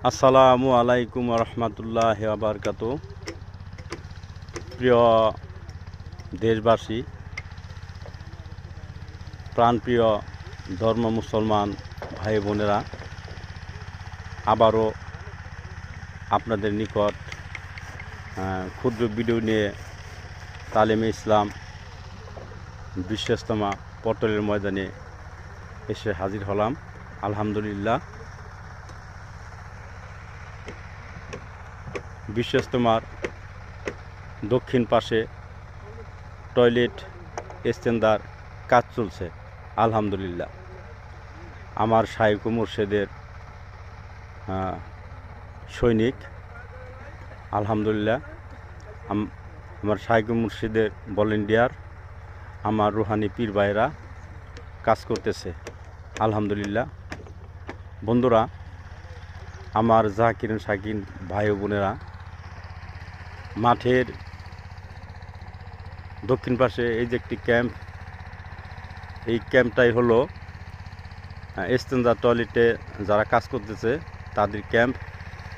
আসসালামু আলাইকুম রহমতুল্লাহ বারকাতু। প্রিয় দেশবাসী, প্রাণপ্রিয় ধর্ম মুসলমান ভাই বোনেরা, আবারও আপনাদের নিকট ক্ষুদ্র ভিডিও নিয়ে তালিমে ইসলাম বিশ্বস্তমা পটলের ময়দানে এসে হাজির হলাম। আলহামদুলিল্লাহ, বিশ্বস্তমার দক্ষিণ পাশে টয়লেট স্ট্যান্ডার কাজ চলছে। আলহামদুলিল্লাহ, আমার শাইখ মুর্শিদের সৈনিক। আলহামদুলিল্লাহ, আমার শাইখ মুর্শিদের ভলেন্টিয়ার, আমার রুহানি পীর ভাইরা কাজ করতেছে। আলহামদুলিল্লাহ বন্ধুরা, আমার জাকিরিন শাকিন ভাই বোনেরা, মাঠের দক্ষিণ পাশে এই যে একটি ক্যাম্প, এই ক্যাম্পটাই হলো স্ট্যান্ডার্ড টয়লেটে যারা কাজ করতেছে তাদের ক্যাম্প।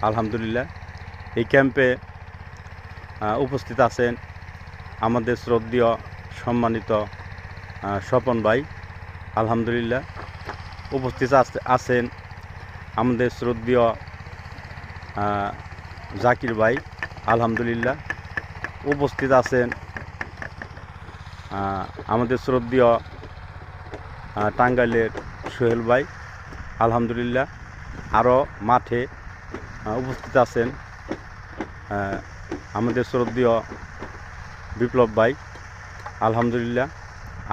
আলহামদুলিল্লাহ, এই ক্যাম্পে উপস্থিত আছেন আমাদের শ্রদ্ধেয় সম্মানিত স্বপন ভাই। আলহামদুলিল্লাহ, উপস্থিত আছেন আমাদের শ্রদ্ধেয় জাকির ভাই। আলহামদুলিল্লাহ, উপস্থিত আছেন আমাদের শ্রদ্ধেয় টাঙ্গাইলের সোহেল ভাই। আলহামদুলিল্লাহ, আরও মাঠে উপস্থিত আছেন আমাদের শ্রদ্ধেয় বিপ্লব ভাই। আলহামদুলিল্লাহ,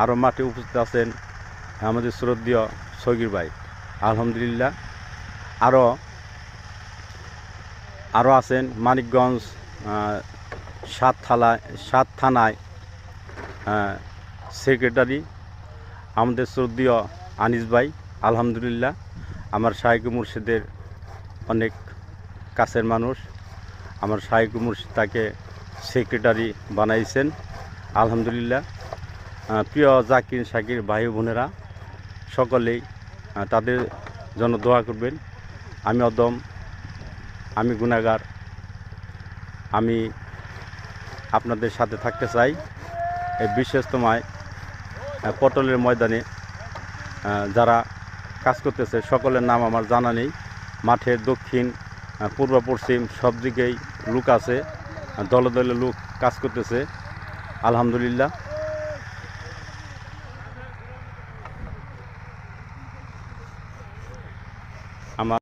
আরও মাঠে উপস্থিত আছেন আমাদের শ্রদ্ধেয় সগির ভাই। আলহামদুলিল্লাহ, আরও আছেন মানিকগঞ্জ 7 থানায় সেক্রেটারি আমাদের শ্রদ্ধেয় আনিস ভাই। আলহামদুলিল্লাহ, আমার শাইখ মুর্শিদের অনেক কাছের মানুষ। আমার শাইখ মুর্শিদ তাকে সেক্রেটারি বানাইছেন। আলহামদুলিল্লাহ, প্রিয় জাকির শাকির ভাই বোনেরা, সকলেই তাদের জন্য দোয়া করবেন। আমি অদম, আমি গুনাহগার, আমি আপনাদের সাথে থাকতে চাই। এই বিশ্বস্তমায় পটলের ময়দানে যারা কাজ করতেছে সকলের নাম আমার জানা নেই। মাঠের দক্ষিণ পূর্ব পশ্চিম সব দিকেই লোক আছে, দলে দলে লোক কাজ করতেছে। আলহামদুলিল্লাহ, আমার